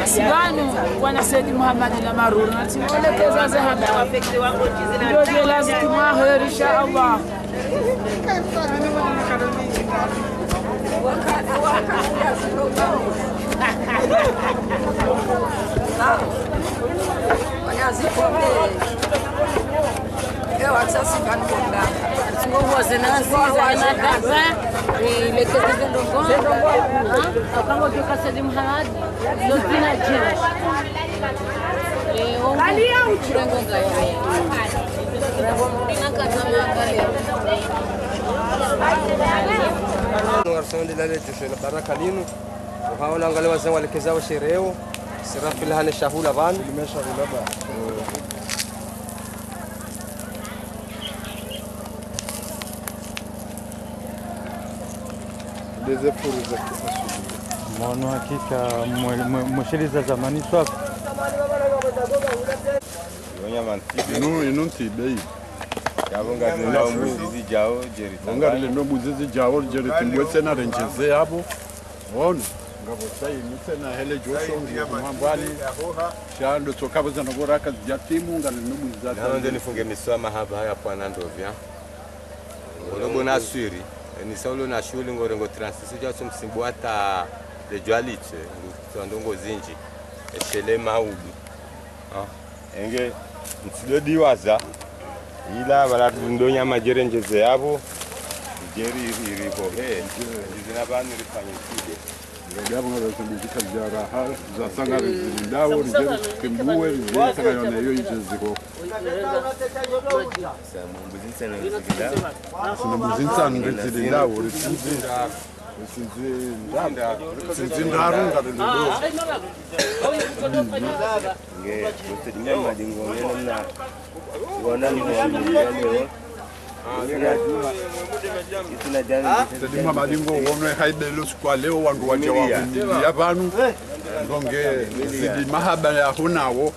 Sibanu wana Said Muhammad na Marur na tiwelekeza zahaba ndio lazima tumaheri insha Allah. Barakalino ukaona angalia wazee walekezao shereo sirafila hane shahula bani limeshahula ba deze furuza mwana hakika mshiriza zamani swako yonya manti inonti bei yabonga zina umuzizi jao jeri ngari le no muzizi jao jeri timbwetse na renjeze yabo wona ngabo sai mitsena hele josho ngambali shando tokabo zana goraka zjatimu ngale no muzizi nalo ndio nifunge miswama hapa haya kwa Nandovya ngolobo na swiri ni saulo na shule ngorengo transisi jaso msimbwata de jwaliche ndongo zinji eshele maubi enge mtsidodi waza ila baradundonya majerenjeze yabo jeri iribohe ndizina banu rifanyiside ngabo ngabazindika jaraha za sangari zindawo rijeri kimbuwe rijeri sangayone yo yiziko Muzinsa ngezilawo risinzinda sinzindaru ngalelo nge botedimya madingo ngena wana ni mwamini tedimya madingo wonwe haidelo kwa leo wandu waje wa yabanu ngonge zidi mahaba ya hunawo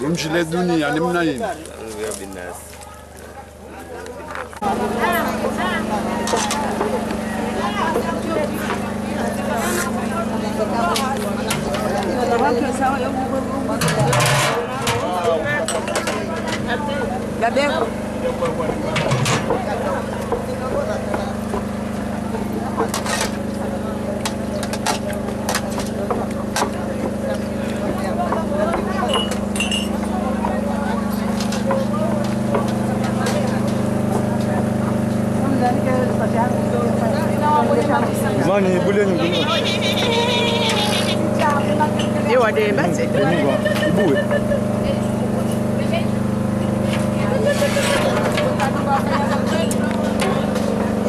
lumjile dunia ni mna yini Mani bule nyingi. Ni wade basi. Ibuwe.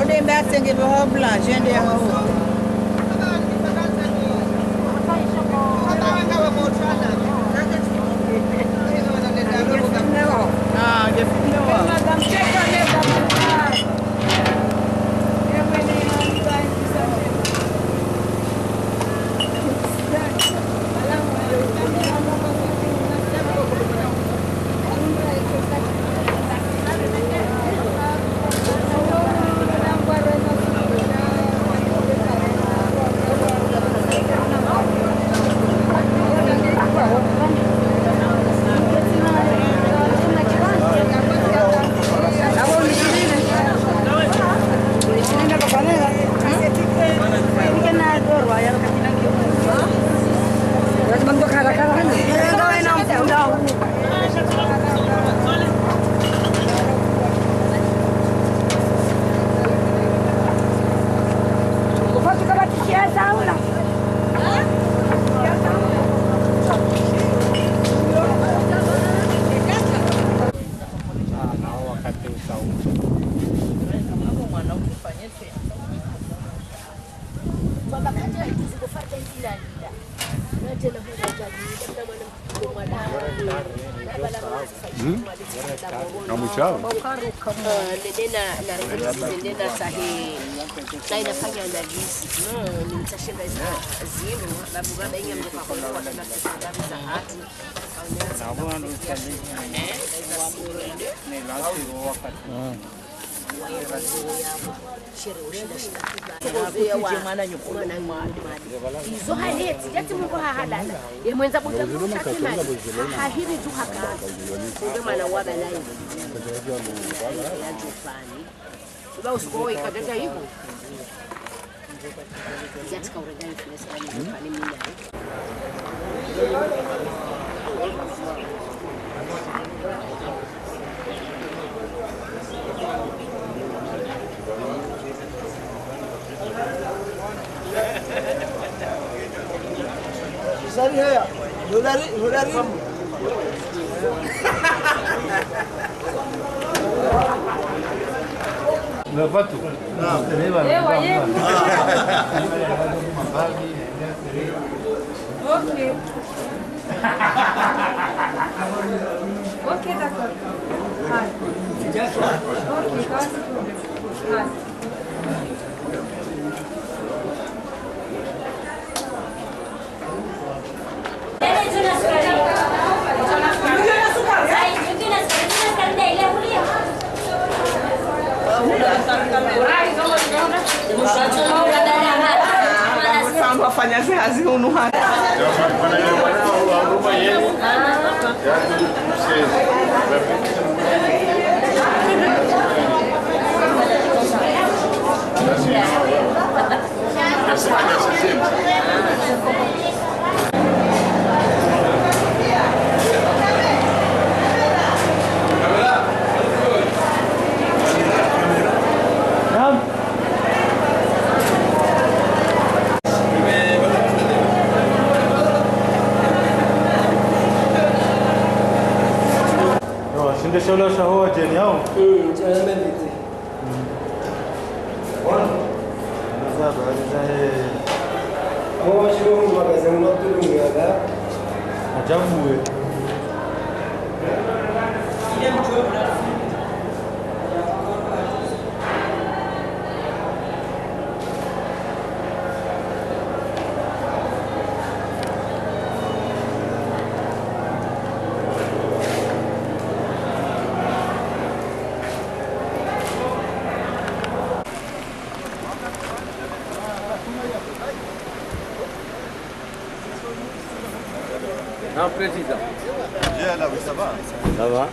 Ode mbase ngebe ho blanche ende ya ho. Ah, Kamu chao. Nenda sahi. Saya nafanya analisi. Nitashinda zero sababu baba yeye mtoka kwa na sababu za hatu. Izo haleti jati mungu halala ye mwenza bujabu chatima hahiri tu haka ndio maana waba nayo ya jufani ba usikoi kadanga hivyo jati ka urega influence kama jufani mimi Sari haya, dolari. Lepas tu. Ok. Ok, d'accord. Ok, quase. Wafanya kazi huko hapa. Deixa eu olhar a rua, genial. Jana melite. Hoje o magazine não tudo nada. Já fui. Non, président. Bien là, oui, ça va. Ça va.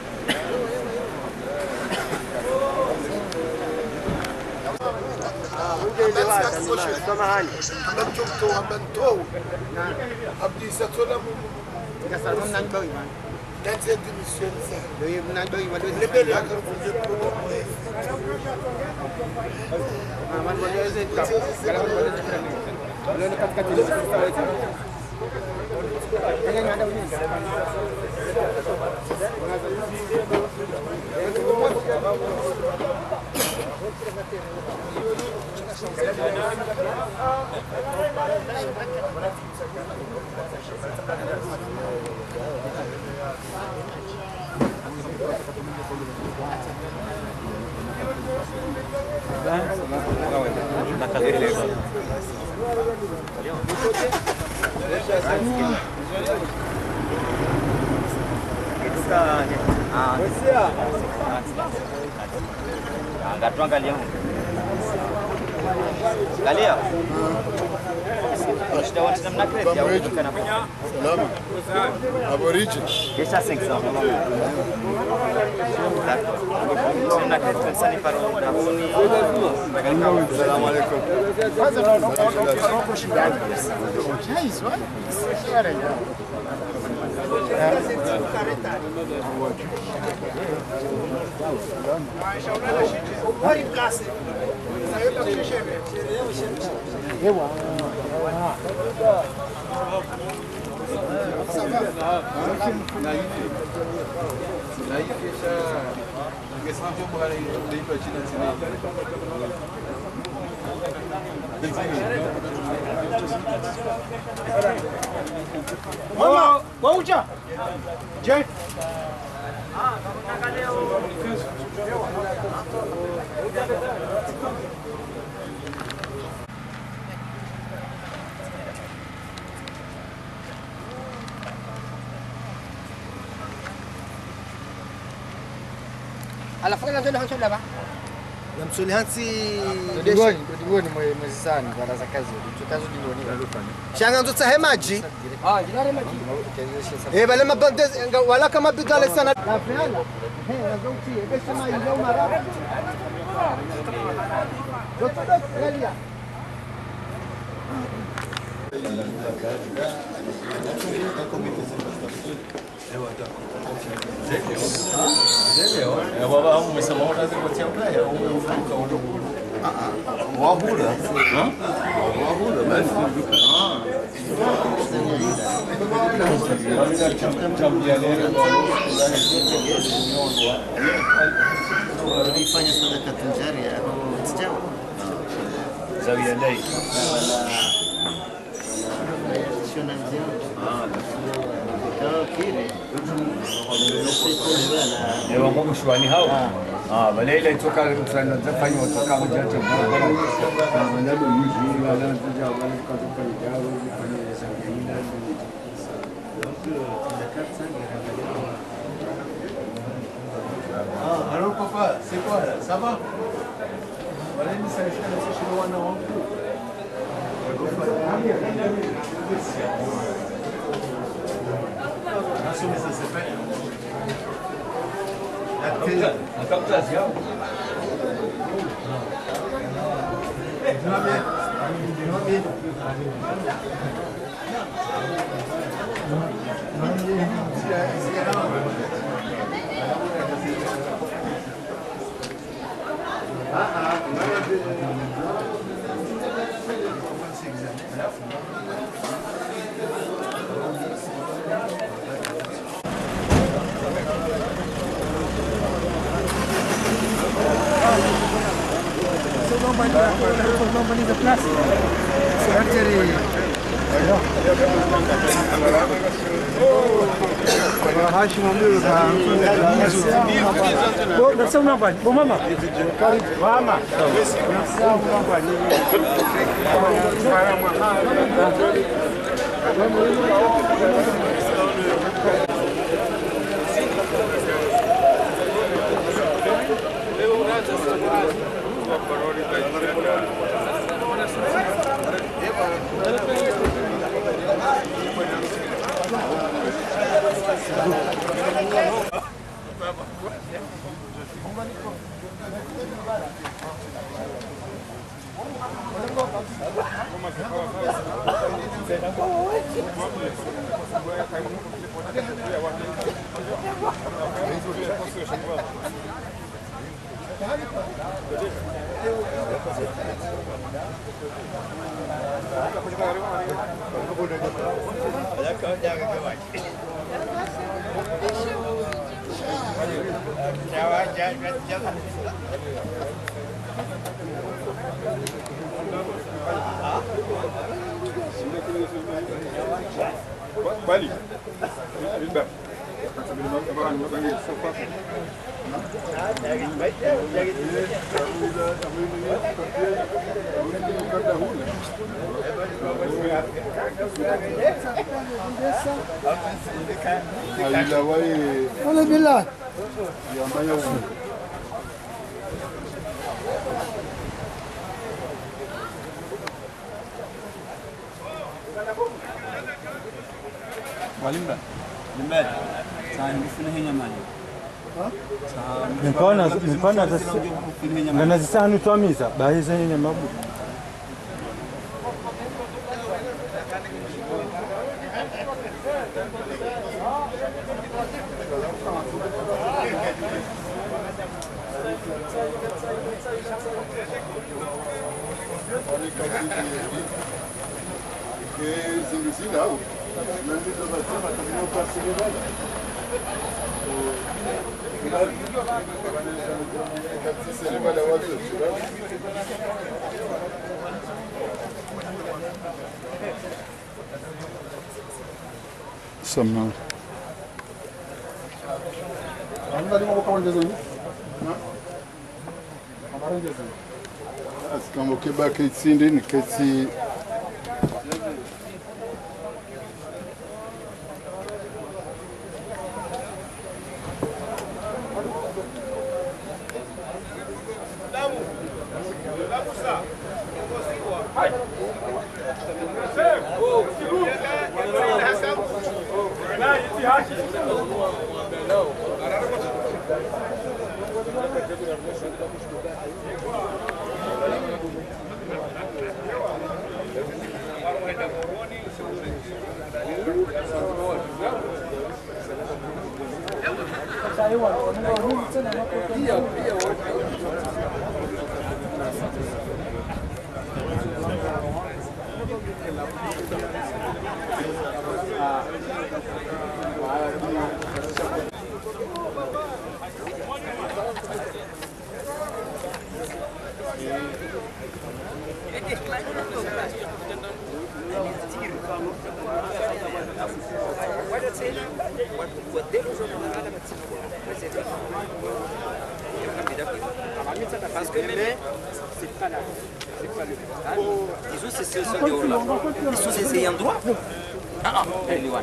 Angalia. Galia. Nós estamos na creta, é o canal. Nome? Aborigine. Deixa 500. Estamos na creta pensando em para o Davoni. Salam alaikum. Mama, waucha. Je. Alafu kana ndio hancho laba. Na msuli hansi Digoni mwezi sana baraza kazi. Tukazo digoni alofanya. shanga nzotsa hemaji Jina maji. bale mabande wala kama bidale sana La fiala. Nazouti, besema ile mara. Dotodo galia. Ulifanya sadaka tunjaria sijao Zawia dai. shona nzio kile Ewa ngomu shwani hao. Wale ile toka mtanda zafanya watoka mjanja barabara. Na wanado yuji wala ntuja wala kutoka ijao kufanya sangina. Allô papa, c'est quoi là? Ça va? Voilà une salle chez le Wana Wangu. Bali. Olha billah. Walimba. Limba. Sana ngifuna henya mali. Nipana ngana zisanu twamiza bahize nyenya mabu. Sama. Kama keba kitsindi ni kitsi Parce que même, c'est pas là. C'est pas le cas. Ils ont cessé ce là. Ils sont cessés en droit. Ah, elle est là.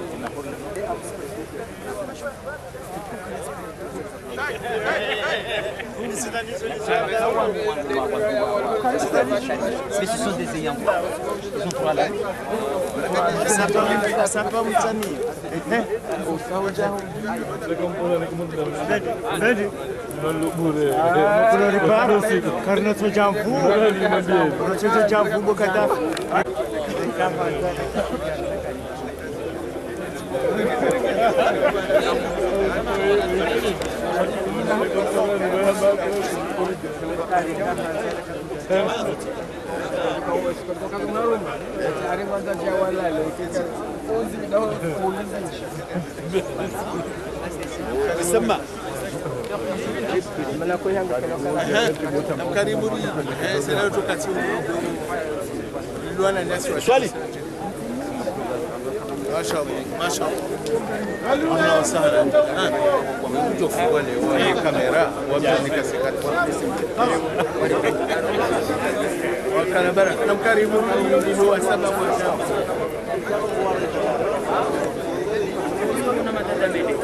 Mais ce sont des ayants droit. Ils sont pour aller. Ça peut vous amener. Karena terjampu, berkata. Sema. Karibu sasa kutoka chini. Luana nasi swali. Mashaallah. Allah wasahara. Mtofungua leo kamera wameshika sekati. Wakana baraka. Namkarimu ndio wasaba kwa sababu. Kuna matata mengi.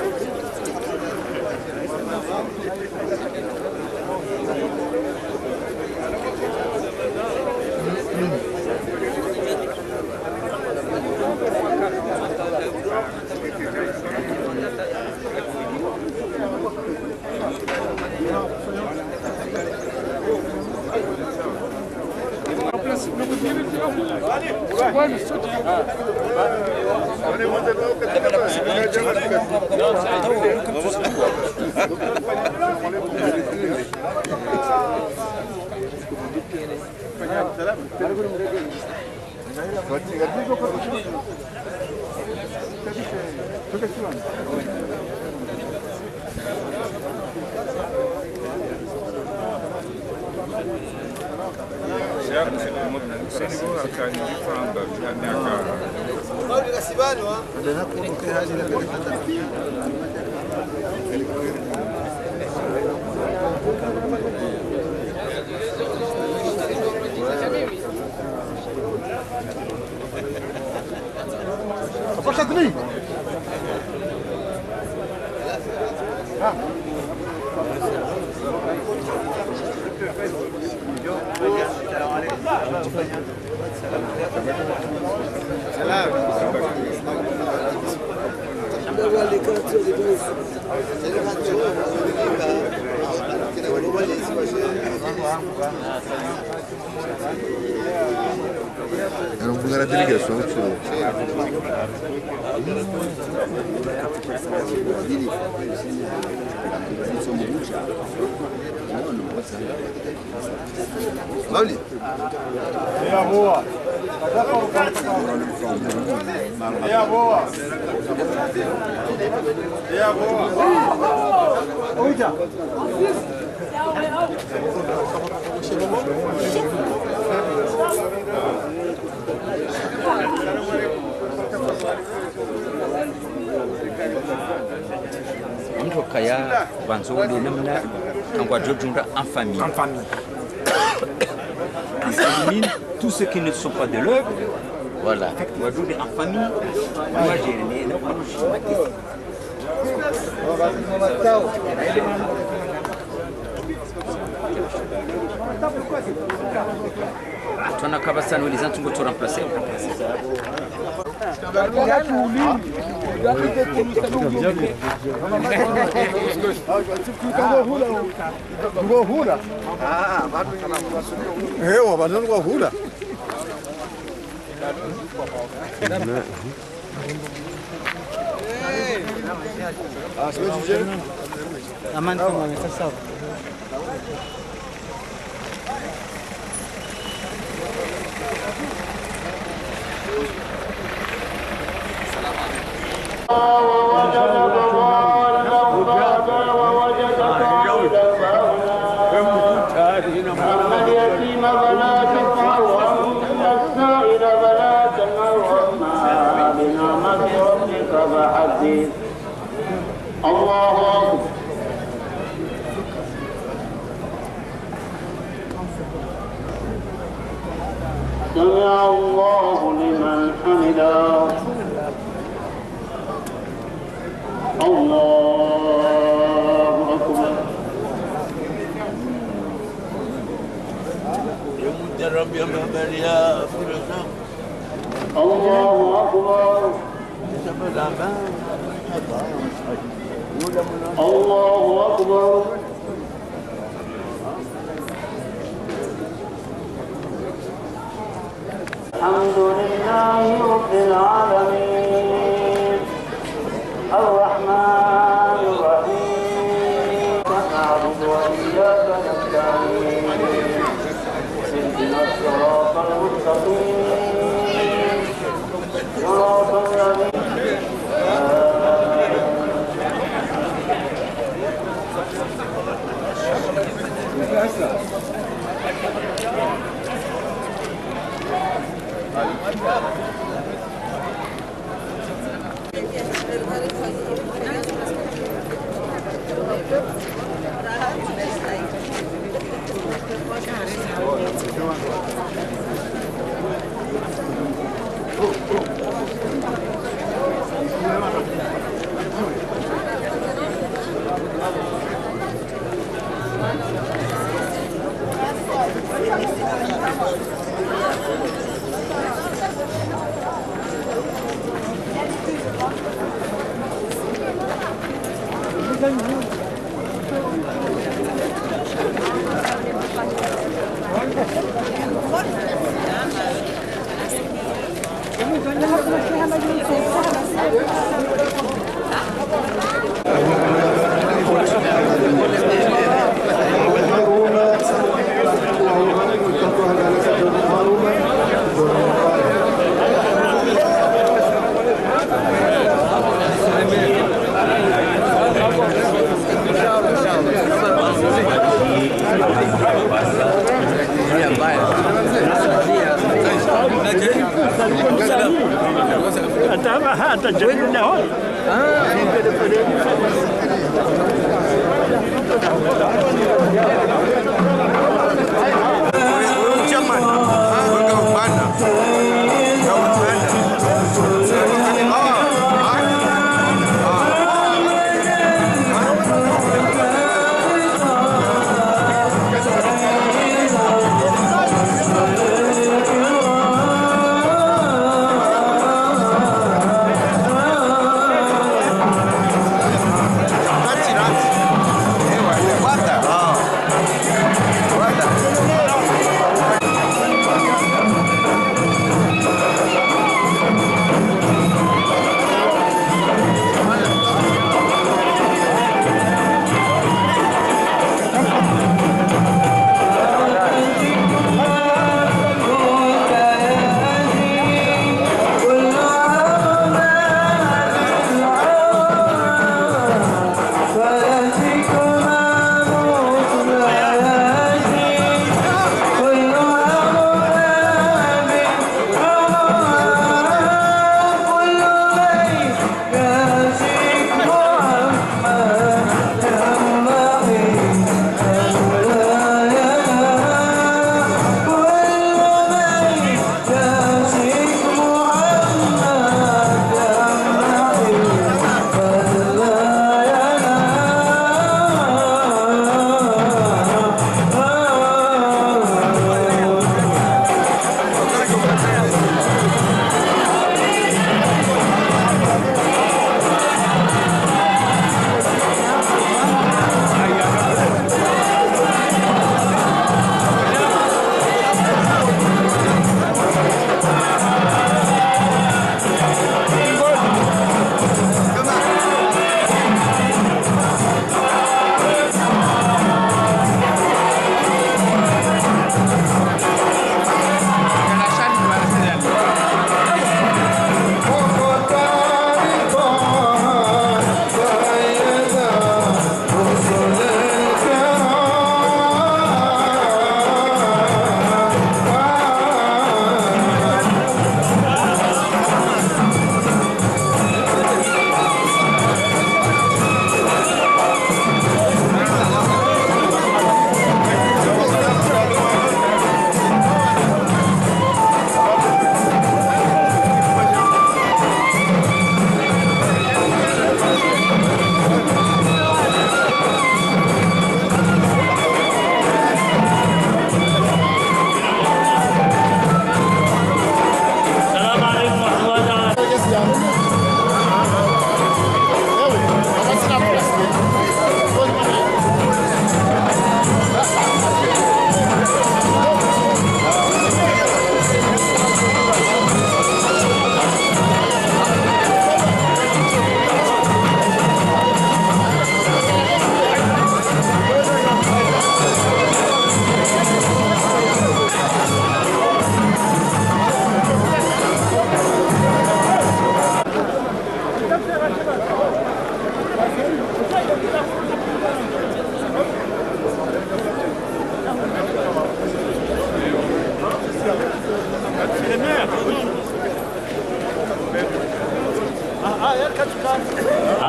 Era um lugar de ligação, Mauli. É boa. É boa. É boa. Oita. mtu kaya banzoli namna angwa jojunda en famille. En famille. Ils éliminent tous ceux qui ne sont pas de l'œuvre. Voilà. On va jouer en famille. Moi j'ai né dans tunakaba sana waliza tungo to remplacer. Aman kama sasa. سمع الله لمن حمده الله أكبر الله أكبر الله أكبر الحمد لله رب العالمين الرحمن الرحيم نعبد وإياك نستعين اهدنا الصراط المستقيم صراط الذين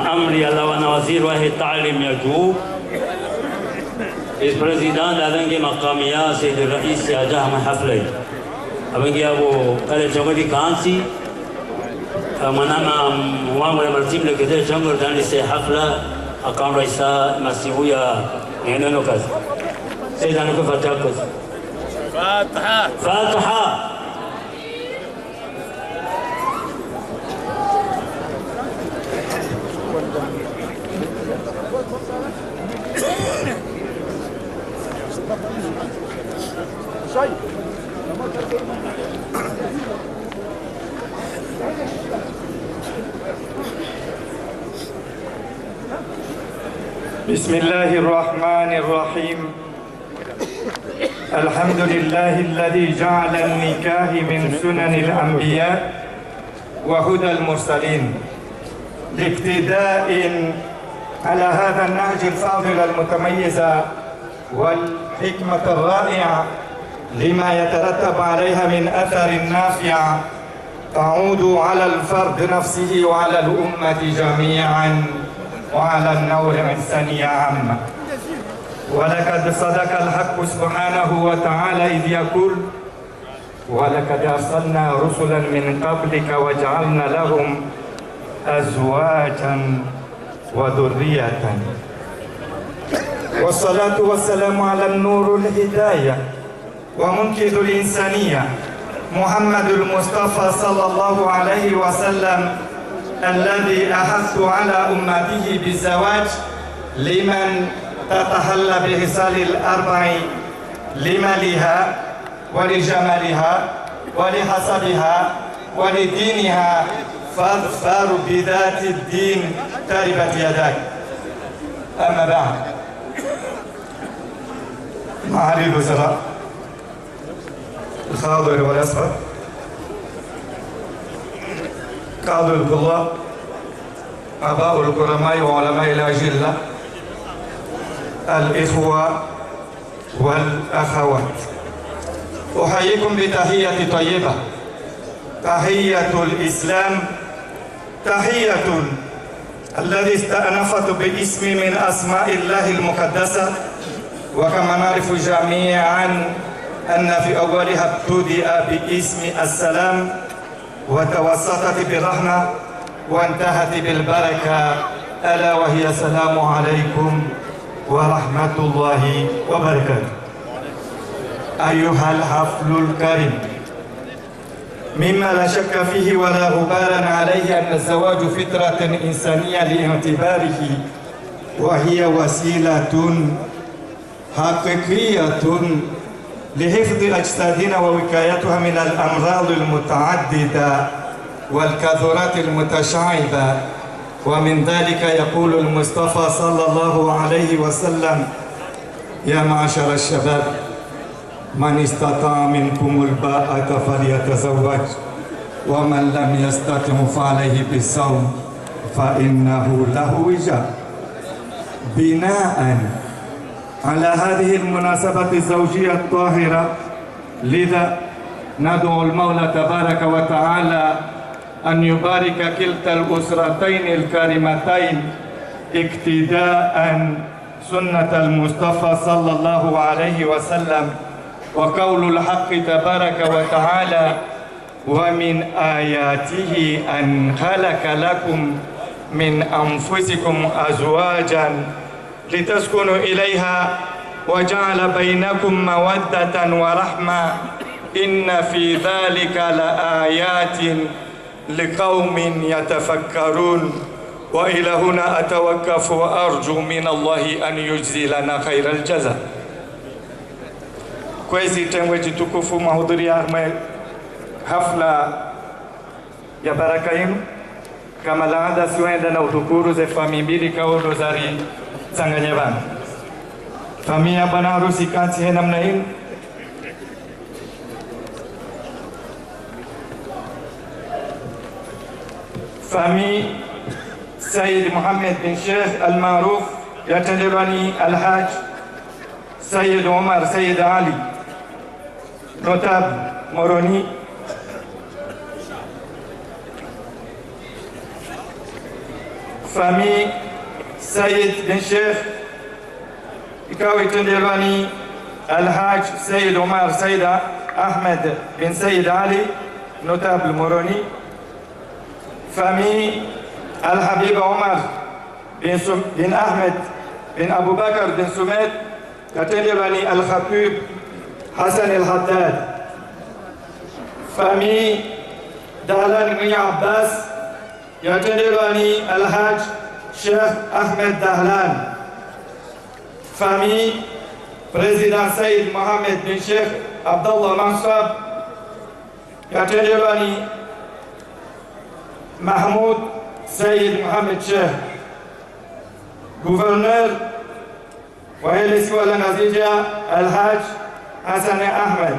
Amri Allah wana wazir wahi ta'lim ya juu is president adange maqamiya sayyid rais ajah mahaflay abange abo kale chogadi kansi manama wangu ya martib le kede changor dani se hafla akam raisa masibuya neno kazi sayyid anako fatiha kazi fatiha بسم الله الرحمن الرحيم الحمد لله الذي جعل النكاح من سنن الأنبياء وهدى المرسلين لاقتداء على هذا النهج الفاضل المتميز والحكمة الرائعة لما يترتب عليها من أثر نافع تعود على الفرد نفسه وعلى الأمة جميعا وعلى النوع الإنساني عامة. ولقد صدق الحق سبحانه وتعالى إذ يقول ولقد أرسلنا رسلا من قبلك وجعلنا لهم أزواجا وذرية. والصلاة والسلام على النور الهداية ومنقذ الإنسانية محمد المصطفى صلى الله عليه وسلم الذي أحث على أمته بالزواج لمن تتحلى بخصال الأربع لمالها ولجمالها ولحسبها ولدينها فاظفر بذات الدين تربت يداك. أما بعد معالي الوزراء الحاضر والأسفل قادة القضاة آباء الكرماء وعلماء الأجلة الإخوة والأخوات أحييكم بتحية طيبة تحية الإسلام تحية الذي استأنفت باسم من أسماء الله المقدسة وكما نعرف جميعا أن في أولها ابتدأ باسم السلام وتوسطت بالرحمة وانتهت بالبركة ألا وهي السلام عليكم ورحمة الله وبركاته. أيها الحفل الكريم مما لا شك فيه ولا غبار عليه أن الزواج فطرة إنسانية لاعتباره وهي وسيلة حقيقية لحفظ أجسادنا ووقايتها من الأمراض المتعددة والكثرات المتشعبة. ومن ذلك يقول المصطفى صلى الله عليه وسلم يا معشر الشباب من استطاع منكم الباءة فليتزوج ومن لم يستطع فعليه بالصوم فإنه له وجاء. بناء على هذه المناسبة الزوجية الطاهرة لذا ندعو المولى تبارك وتعالى أن يبارك كلتا الأسرتين الكريمتين اقتداء سنة المصطفى صلى الله عليه وسلم. وقول الحق تبارك وتعالى ومن آياته أن خلق لكم من أنفسكم أزواجا لتسكنوا إليها وجعل بينكم مودة ورحمة إن في ذلك لآيات لقوم يتفكرون. وإلى هنا أتوقف وأرجو من الله أن يجزي لنا خير الجزاء. Kwezi tengwe jitukufu mahudhuria hafla ya baraka yenu kama laada siwenda na utukuru ze fami mbili kaudo zari sanganya bana famia bana harusi kati he namna hii fami Sayyid Mohammed bin Sheikh al-Maruf yatendelwani Al-Hajj Sayyid Omar Sayyid Ali notable Moroni. Famille Sayyid bin Sheikh ikawa itendelwani Al-Hajj Sayyid Omar Sayyid Ahmed bin Sayyid Ali notable Moroni. Famille Al-Habib Omar bin Ahmed bin Abu Bakr bin Sumed yatendelwani Al-Khatib Hassan Al-Haddad. Famille Dahlan bin Abbas yatendelwani Al-Hajj Sheikh Ahmed Dahlan. Famille Président Sayyid Mohammed bin Sheikh Abdullah Mansab yatendelwani Mahmoud Sayyid Mohammed Sheikh. Gouverneur Waheli Wala Nazija Al-Hajj Hassan Ahmed.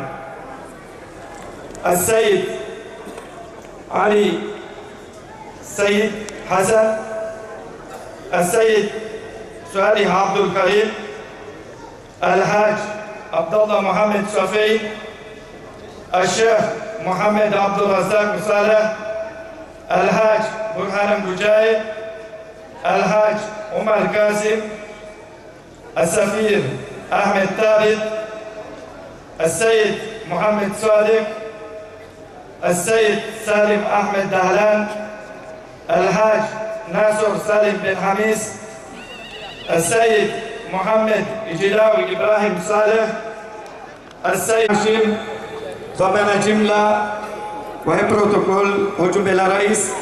Al-Sayyid Ali Sayyid Hassan. Al-Sayyid Salih Abdul Karim. Al-Hajj Abdullah Mohammed Shafi. Al-Sheikh Mohammed Abdul Razak Saleh. Al-Hajj Burhan Bujai. Al-Hajj Umar Qasim. Al-Safir Ahmed Thabit. Al-Sayyid Mohammed Sadiq. Al-Sayyid Salim Ahmed Dahlan. Al-Hajj Nasr Salim bin Hamis. Al-Sayyid Mohammed Ijilawi Ibrahim Saleh. Al-Sayyid Hashim Zamana Jimla Wahe Protocol Ujumbe la Rais.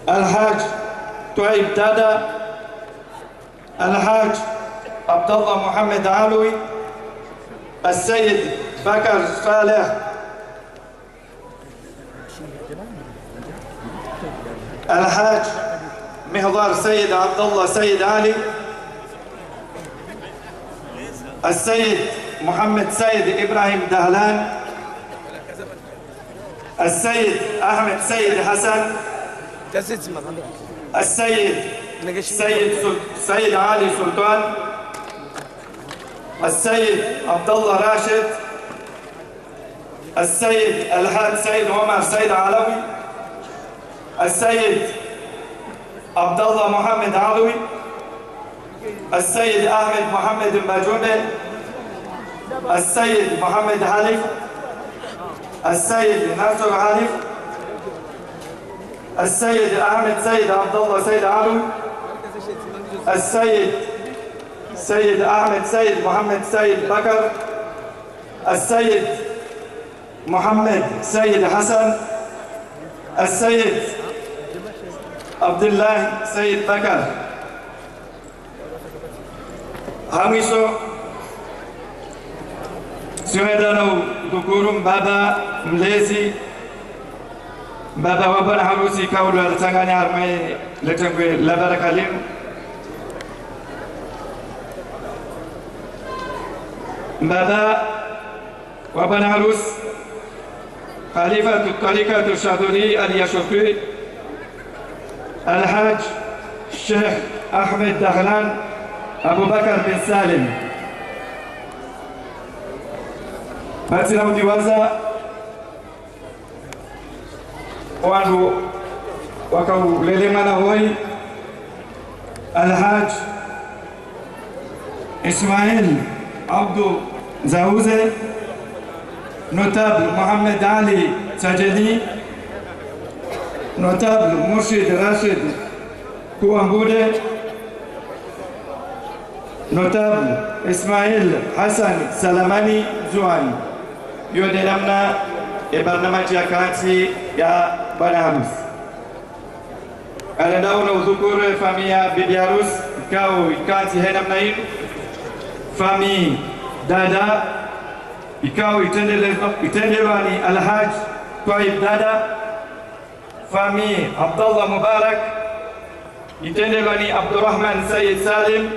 Al-Hajj Tuaib Dada. Al-Hajj Abdullah Mohammed Alwi. Al-Sayyid Bakar Saleh. Al-Hajj Mihdar Sayyid Abdullah Sayyid Ali. Al-Sayyid Mohammed Sayyid Ibrahim Dahlan. Al-Sayyid Ahmed Sayyid Hassan. Al-Sayyid Sayyid Ali Sultan. Al-Sayyid Abdullah Rashid. Al-Sayyid Al-Hajj Sayyid Omar Sayyid Alawi. Al-Sayyid Abdullah Mohammed Alawi. Al-Sayyid Ahmed Mohammed Bajoube. Al-Sayyid Mohammed Halif. Al-Sayyid Nasr Halif. Al-Sayyid Ahmed Sayyid Abdullah Sayyid Alawi. Al-Sayyid Sayyid Ahmed Sayyid Mohammed Sayyid Bakar. Al-Sayyid Mohammed Sayyid Hassan. Al-Sayyid Abdullah Sayyid Bakar. Hamiso Siwedano Tukurum Baba Mlezi Baba Wabana Harusi Kaulu Al-Tanganya Armai Letangwe Labarakalim. Baba Wabana Harus Khalifa Tukarika Tushaduri Al-Yashufi. Al-Hajj Sheikh Ahmed Dahlan Abu Bakr bin Salim. Basi na ujiwaza wandu wakaulelemana hoi Al-Hajj Ismail Abdou Zaouze. Notable Mohamed Ali Sajeli. Notable Murshid Rashid Kouamboudé. Notable Ismail Hassan Salamani Zouani. Yode namna barnamaji ya kazi ya bwana harusi. Anadau na uzukuru familia bibi harus ikao kazi he namna hii. Famille dada ikao itendelewani Al-Hajj Tuaib Dada. Famille Abdullah Mubarak itendelewani Abdurrahman Sayyid Salim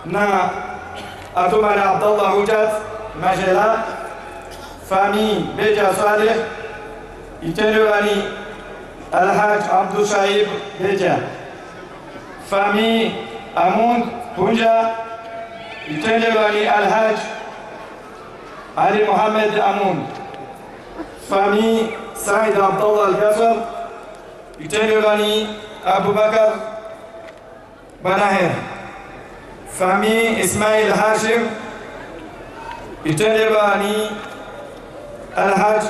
na Atumara Abdullah Hujat Majela. Famille Beja Saleh itendelewani Alhaj Abdou Shaib Beja. Famille Amoun Punja, Itelewani Alhaj Ali Mohamed Amoun. Famille Saïd Abdallah Al-Ghazal, Itelewani Abu Bakr Banaher. Famille Ismail Hashim, Itelewani Alhaj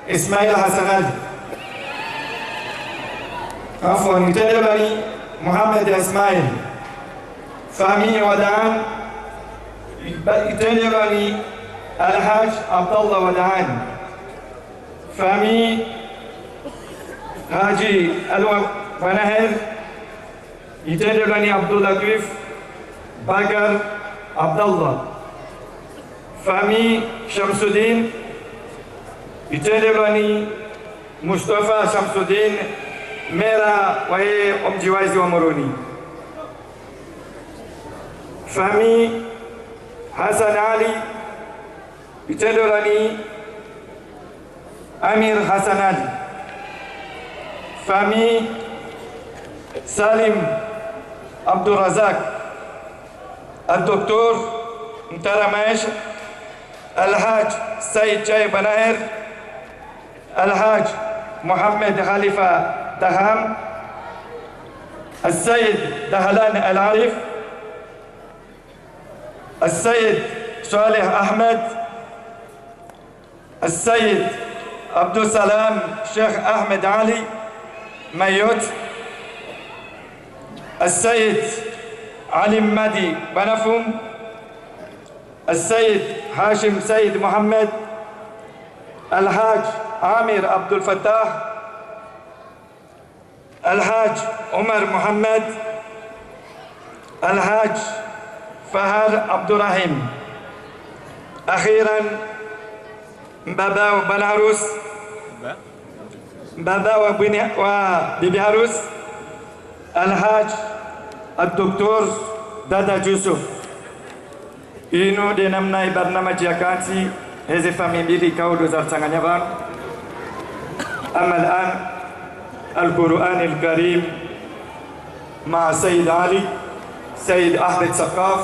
Ismail Hassan. عفوا يتلبني محمد إسماعيل. فامي ودعان يتلبني الحاج عبد الله ودعان. فامي حاجي ونهر يتلبني عبد اللطيف بكر عبد الله. فامي شمس الدين يتلبني مصطفى شمس الدين Mera wae omjiwazi wa Moroni. Fami Hassan Ali Itelorani Amir Hassan Ali. Fami Salim Abdul Razak الدكتور مترمش الحاج سيد جاي بناهر الحاج محمد خليفة دهام السيد دهلان العارف السيد صالح أحمد السيد عبد السلام شيخ أحمد علي ميوت السيد علي مدي بنفهم السيد هاشم سيد محمد الحاج عامر عبد الفتاح الحاج عمر محمد الحاج فهر عبد الرحيم. أخيرا بابا وبن عروس بابا وبيبي عروس الحاج الدكتور دادا يوسف. إنه دينامنا برنامج يكانسي هذه فاميلي كاودو زارتانغانيبان. أما الآن القرآن الكريم مع سيد علي سيد أحمد سقاف.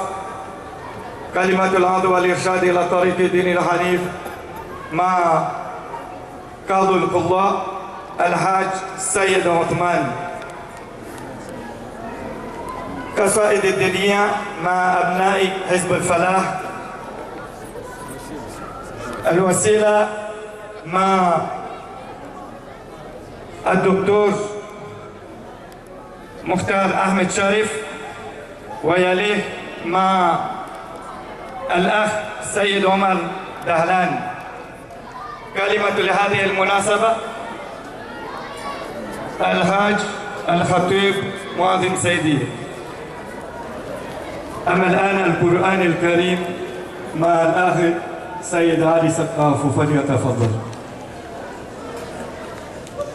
كلمة العظة والإرشاد إلى طريق الدين الحنيف مع قاضي القضاء الحاج سيد عثمان. قصائد الدنيا مع أبناء حزب الفلاح. الوسيلة مع الدكتور مختار أحمد شريف ويليه مع الأخ سيد عمر دهلان. كلمة لهذه المناسبة الحاج الخطيب معظم سيدي. أما الآن القرآن الكريم مع الأخ سيد علي سقاف فليتفضل.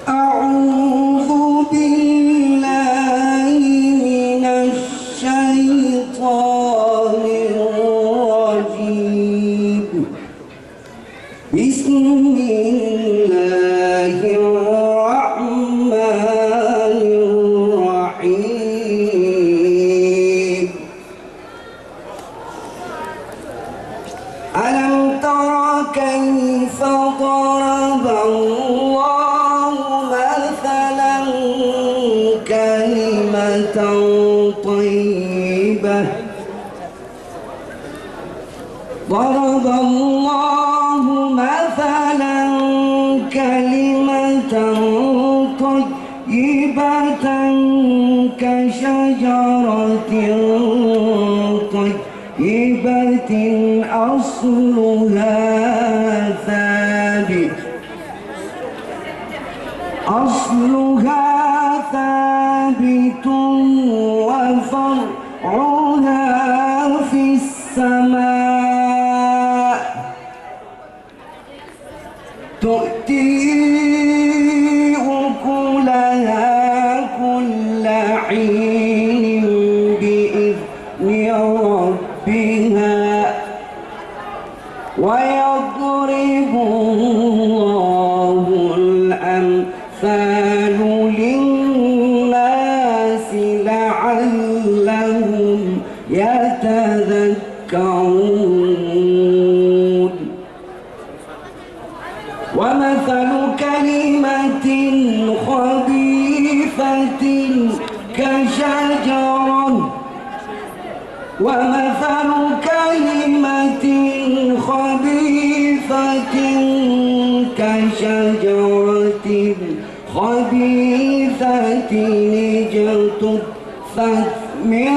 أعوذ بالله من الشيطان الرجيم. بسم الله الرحمن الرحيم. ألم تر كيف ضرب الله مثلا كلمة طيبة ضرب الله مثلا كلمة طيبة كشجرة طيبة أصلها ثابت وفرعها في السماء. تؤتي أكلها كل حين بإذن ربها ويضرب الله الأمثال لعلهم يتذكرون ومثل كلمة خبيثة كشجرة ومثل كلمة خبيثة كشجرة خبيثة اجتثت من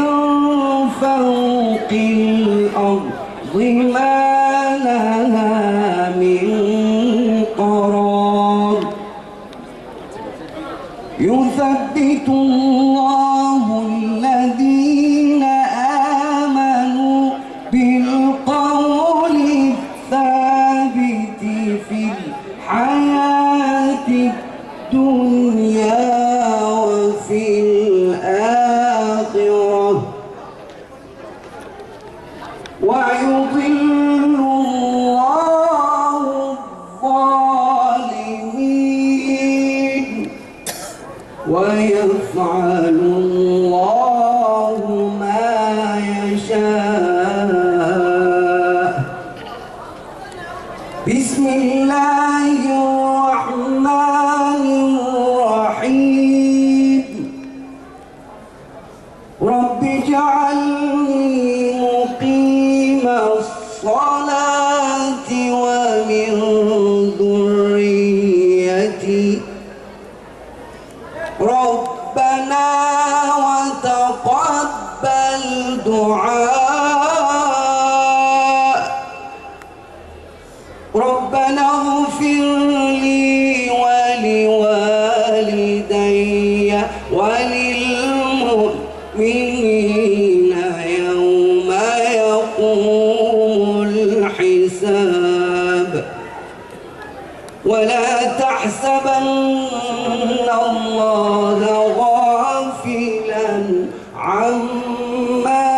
فوق الأرض ما لها من قرار يثبت الله الذين آمنوا بالقول الثابت في الحياة الدنيا وفي الآخرة ويضل الله الظالمين ويفعل الله ما يشاء بسم الله الرحمن الرحيم رب اجعلني مقيم الصلاة ومن ذريتي ربنا وتقبل دعاء ربنا اغفر لي ولوالدي وللمؤمنين يوم يقوم الحساب ولا تحسبن الله غافلا عما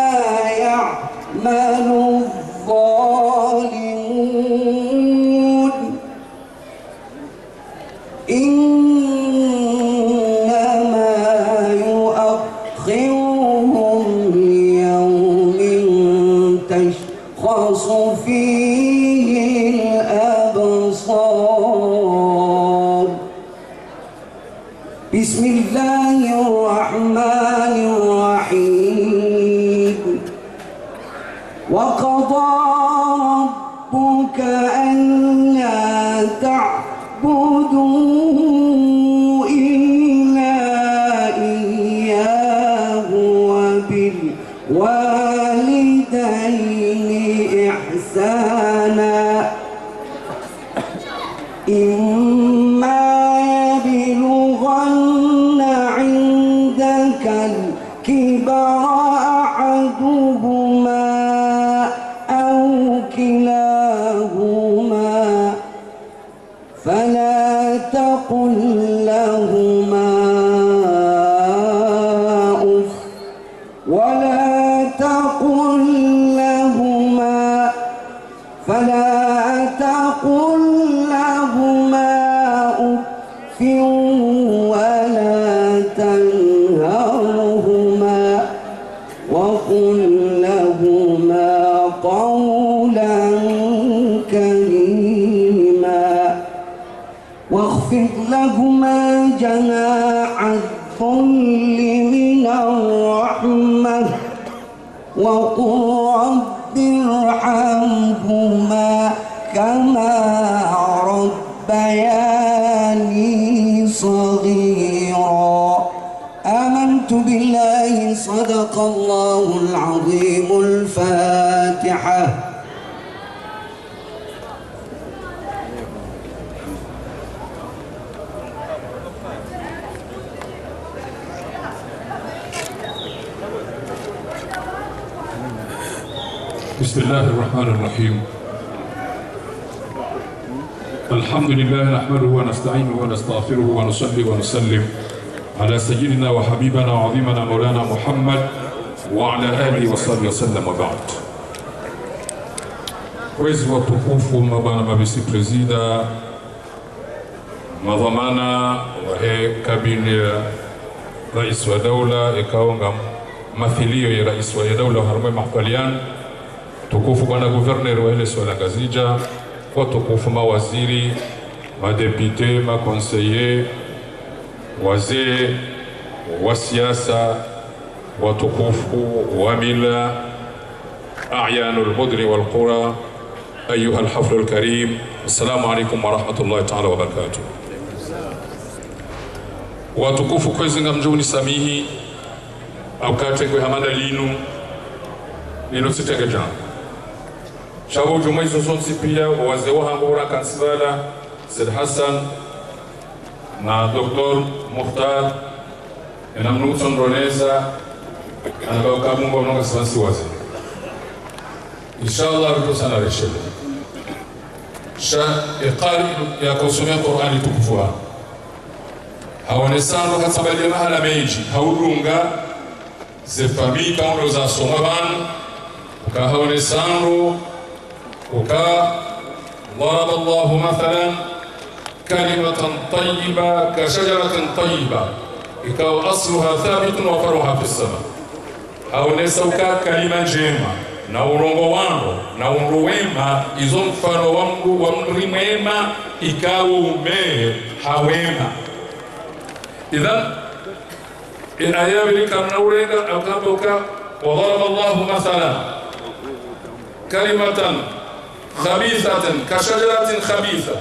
يعمل الظالمون إنما يؤخرهم ليوم تشخص فيه الأبصار بسم الله الرحمن الرحيم وقضى ربك ألا تعبدوا إلا إياه وبالوالدين إحسانا إما يبلغن عندك الكبر أحدهما أو كلاهما فلا تقل لهما أف ولا تقل لهما أف ولا تنهرهما وقل لهما قولا كريما واخفض لهما جناح الذل من الرحمة وقل رب ارحمهما كما ربياني صغيرا آمنت بالله صدق الله العظيم الفاتحة بسم الله الرحمن الرحيم الحمد لله نحمده ونستعينه ونستغفره ونصلي ونسلم على سيدنا وحبيبنا وعظيمنا مولانا محمد وعلى آله وصحبه وسلم وبعد. Wezi watukufu, mabana mabisi presida, madhamana wahe kabine rais wa daula ikaonga mathilio ya rais wa daula harumwe mahfalian tukufu bwana gouverneur wa ile swala Ngazija, watukufu mawaziri, madepute, makonseye, wazee wa siasa, watukufu wa mila, a'yanul mudri wal qura, ayuha alhafl alkarim, assalamu alaykum wa rahmatullahi ta'ala wa barakatuh. Watukufu kwezinga mjuni samihi aukate kwe hamanda linu nino sitenge jana shabo jumai zosonsi pia wazee wa hambora kansibala Said Hassan na Dr. Muhtar na Mnutson Roneza anabao kabungo mnoga sifansi waze inshallah rito sana reshele sha iqari ya kusomea Qur'ani tukufu haonesano katsabali mahala meji haudunga ze famille kaundo za somaban ka haonesano uka ضرب الله مثلا كلمة طيبة كشجرة طيبة إكاو أصلها ثابت وفرعها في السماء haonesauka kalima njema na urongo wangu na uruwema izo mfano wangu wa mrimema ikawa umee hawema. إذن الآيات اللي كان نورينا أقابلك وضرب الله مثلا كلمة خبيثة كشجرة خبيثة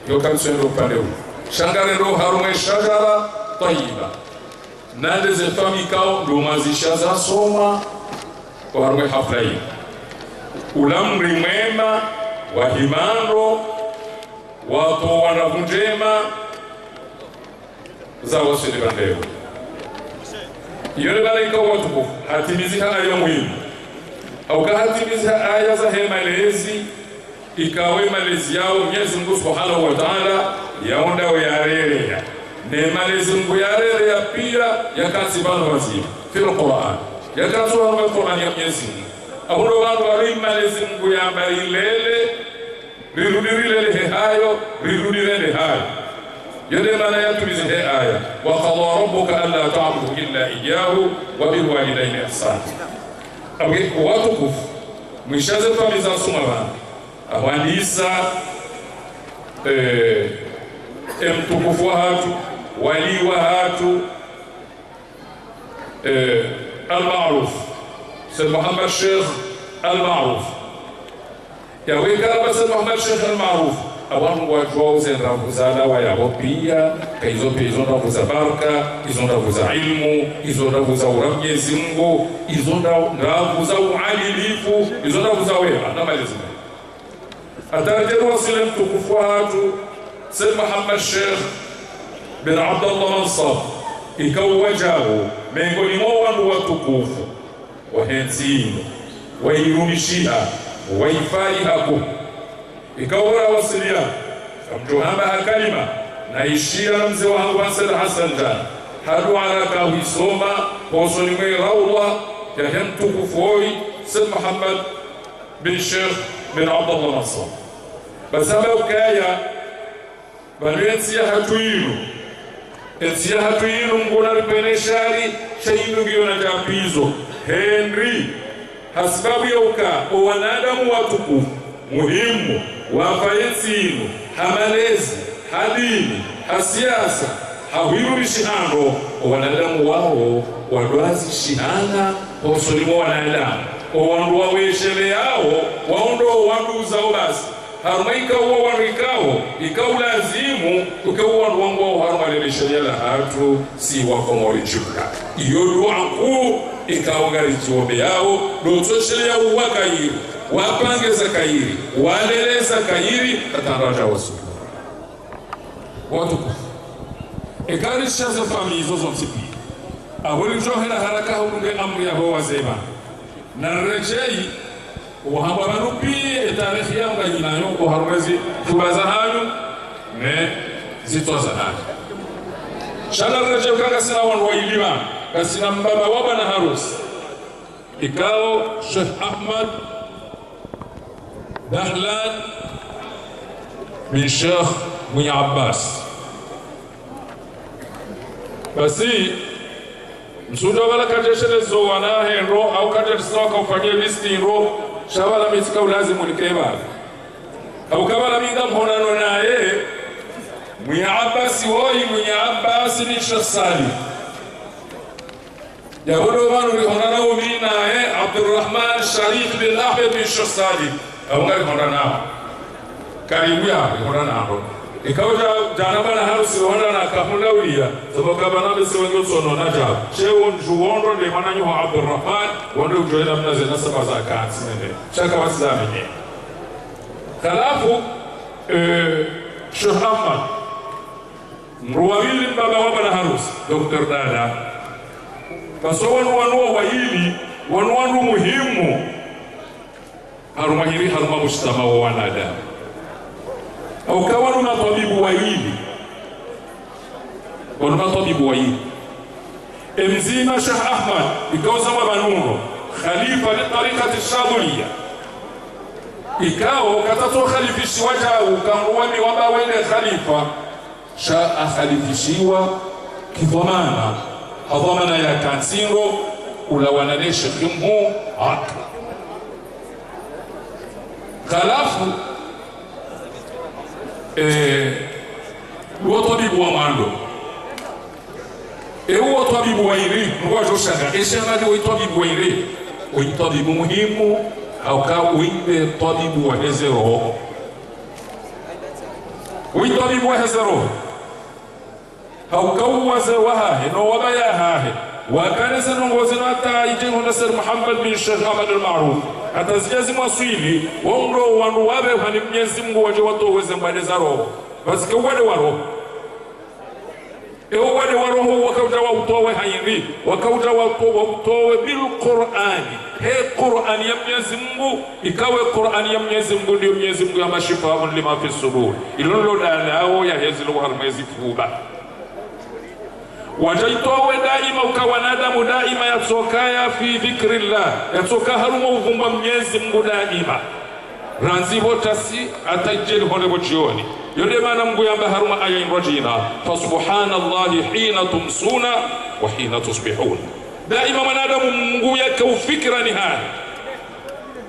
يوكم سنرو بانيو شنغارنرو هارومي شجرة طيبة نادز الفامي كاو دومازي شازا سوما وهارومي حفلي ولم رميما وهمانرو واتو ونفنجيما zawo sidi bandeo yone bala ikawa tukufu hatimiziha aya muhimu au kahatimiziha aya za malezi ikawe malezi yao Mwenyezi Mungu Subhanahu wa Ta'ala yaonda yarelea ne malezi Mungu yarelea pia yakasibana wazima fil Qur'an yakaswa wa Qur'an ya Mwenyezi Mungu abudo wangu wali malezi Mungu ya bailele rirudirile hayo rirudirile hayo يدي ما لا يتمز هي آية وقضى ربك ألا تعبدوا إلا إياه وبالوالدين إحسانا أوكي واتقف مشازة فمزان سمران أوانيسا امتقف وهاتو ولي وهاتو المعروف سيد محمد الشيخ المعروف يا وين كان سيد محمد الشيخ المعروف abantu wajwauze ndavuza dawa ya hopia kaizo pia izo ndavuza baraka izo ndavuza ilmu izo ndavuza Mwenyezi Mungu izo ndavuza uadilifu izo ndavuza wema na malezi atarajeru wasile mtukufu watu Said Muhammad Sheikh bin Abdullah Mansab ikawajao miongoni mwa watu watukufu wahenzini wairumishia waifaihaku ikawara wasilia kamtuhamba kalima naishia na mzee wangu Said Hassan Jan hadu ala kawisoma posoni mwe rawla ya hentu kufoi Said Muhammad bin Sheikh bin Abdullah Mansab basaba ukaya balensia hatuinu ensia hatuinu ngona ripeneshari shaibu giona japizo Henry hasbabu ya uka wanadamu watukufu muhimu wafayensino hamalezi hadini hasiasa hawiru shihano wanadamu wao wadwazi shihana posolimu wanadamu wandu waweshele yao waondo wandu zao basi harumaika uwa warikao ikaulazimu ukewa wandu wangu wao harumaleleshele la hatu si wakomori jibla iyo dua kuu ikaungari jiombe yao dotoshele ya uwakairi wapangeza kairi waleleza kairi ataraja wasu watukufu ekarisha za famili zozo msipi ahuli johera haraka hunge amri ya bawa zema na rejei wahamba banupi tarehe ya nganyinayo kwa harwezi kubaza hayo ne zitoza hayo shala rejei kanga sina wanu wailiwa kasina mbaba waba na harusi ikao Sheikh Ahmad Dahlan bin Sheikh Munya Abbas basi msuda wala kajesherezo wana henro au kajesherezo kaufanyia listi ro shabala mitika ulazimu likeba au kabala minga mhonano naye Mwiya Abbas woi Mwiya Abbas ni Shasali yahudu wanu lihonana umina Abdurrahman Sharif bin Ahmed bin Shasali au ngali honana karibu ya honana hapo ikawa jana bana harusi honana kahunda ulia sababu kabana bese wengo sono naja chewo njuondo de mananyo Abdurrahman wando ujoenda mnaze nasaba za kansi nende shaka wasizamenye khalafu Sheikh Ahmad mruwawili baba wa bana harusi Dr. Dada kasowanu wanuwa wahili wanuwanu muhimu harumahiri haruma mujtama wa wanadamu au kawanu matabibu wahili wanu matabibu wahili emzima Sheikh Ahmad ikawza mabanuno khalifa li tariqati Shadhiliya ikao katato khalifishi wajau kanruwami waba wene khalifa sha akhalifishiwa kidhamana hadhamana ya kansiro ulawanane shekhimu haka khalafu uotabibu wa mando uotabibu wa iri mwajo shanga eshanga uotabibu wa iri uotabibu muhimu au ka uimbe tabibu wa hezero uotabibu wa hezero au ka uwaze wahahe no wabaya hahe wakanisa nongozino hata ijengo nasir Muhammad bin Sheikh Ahmad al-Ma'ruf atazijazi mwaswili wongro wandu wabe hani Mwenyezi Mungu waje watoweze mbade za roho basi wale wa roho wale wa roho wakauta wa utowe hayiri wakauta wa utowe bil Qur'ani Qur'ani ya Mwenyezi Mungu ikawe Qur'ani ya Mwenyezi Mungu ndio Mwenyezi Mungu ya mashifa lima fi subur ilolo dalao ya hezilu harmezi fuba wajaitowe daima ukawanadamu daima yatsokaya fi dhikrillah yatsoka haruma uvumba Mwenyezi Mungu daima ranzibo tasi atajeli hone bojioni yode mana Mungu yamba haruma aya inrajina fa subhanallahi hina tumsuna wa hina tusbihun daima manadamu Mungu yake ufikira ni hali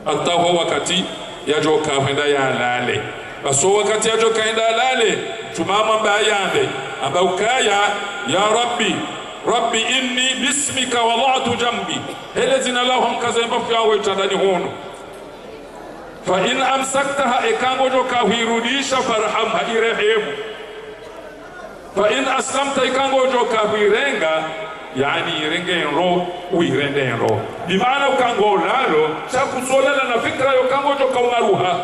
hata wakati yajoka kwenda yalale baso wakati yajoka kwenda lale tumama bayande abaukaya ya rabbi inni bismika wada'tu jambi helezina lahum kazemba fyawe tandani hono fa in amsaktaha ekango joka huirudisha farhamha irehemu fa in aslamta ekango joka huirenga yani irenge enro uirende enro bimaana ukango lalo chakusolana na fikra yokango joka umaruha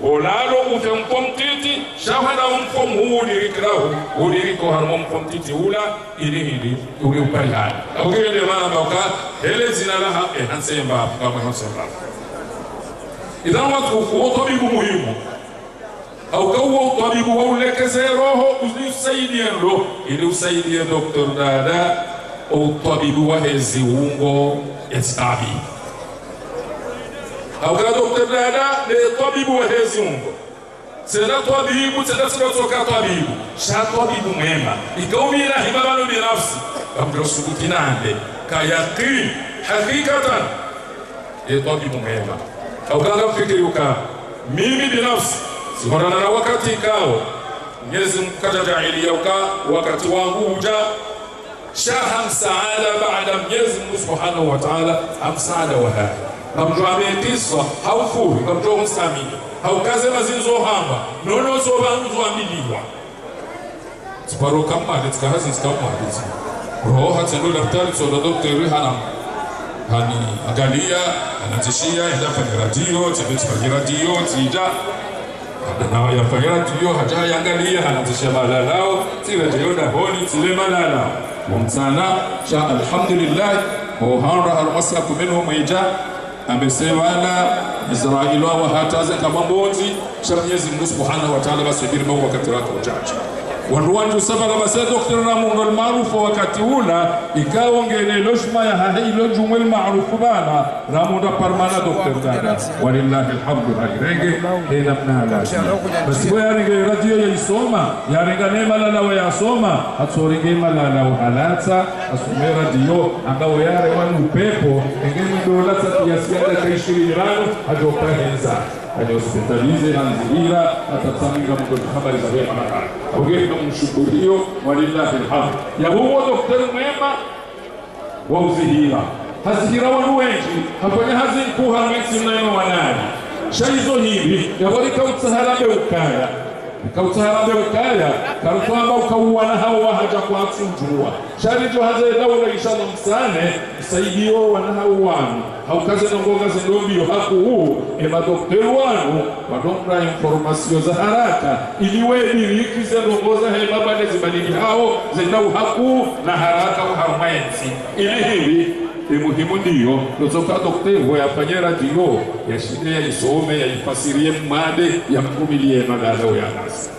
olalo utemkomtiti shahada umkom hudirikirahu udiriko harmom komtiti ula ili uli upalihani akugele maana bauka hele zina laha hansemba kama hansemba idhan watu tabibu muhimu au kawo tabibu waulekeze roho usaidie ndo ili usaidie Dr. Dada au tabibu wa hezi ungo estabi au ka Dr. Dada de tabibu wa hezi ungo sena tabibu sena soka tabibu sha tabibu mwema ikaumira hibabano binafsi kabla sukutinande kayaqin hakikatan tabibu mwema au kanga fikiri uka mimi binafsi sihodana na wakati kao Mwenyezi Mungu katajalia uka wakati wangu uja shaha msaada baada Mwenyezi Mungu Subhanahu wa Ta'ala amsaada wa haya kamjwame kisa haufuri kamjwa mstamini haukaze mazinzo hamba nono so bangu ambiliwa siparo kama katika hazi kama hizi roho hatendo daktari so daktari hani angalia anatishia enda fanya radio tibet radio tija na yafanya radio haja angalia anatishia malalao tira radio honi tile malala mumsana sha alhamdulillah muhara almasaku minhum ija amesema na Israeli wa hataza kama mbonzi sha Mwenyezi Mungu Subhanahu wa Ta'ala basubiri wakati wake uchache wandu wanju saba kama sasa Dr. Ramungo maarufu wakati ula ikawa ngene lojma ya hailo jumwe maarufu bana Ramungo parmana Dr. Dada walillahi alhamdu hairenge hena mnala basi kwa yaringe radio ya isoma yaringa nema lala wa yasoma atsoringe malala wa halata asume radio ambao yare wanu upepo engeni dola tatu ya siada kaishiri irano ajoka henza kwenye hospitalize na nzihira atatamika mkono habari za wema na hali ugeni na mshukurio walillahi alhamdu ya huo daktari mwema wa uzihira hazihira wanu wengi hapanya hazinkuha mwezi mnaeno wanani shaizo hivi ya wali kautaharabe ukaya kautaharabe ukaya karutwamba ukauwana hao wahaja kwa atsunjua sharijo haze daula inshallah msane msaidio wana hao wanu haukaze nongoga zendombio haku huu ema dokteri wanu wadombra informasio za haraka iliwe dirikize nongoza hema bade zibadili hao zendau haku na haraka uharumaenzi ili hivi muhimu ndiyo nozoka dokteri wayafanye radio ya shide ya isome ya ifasirie made ya mkumilie magala ya nasi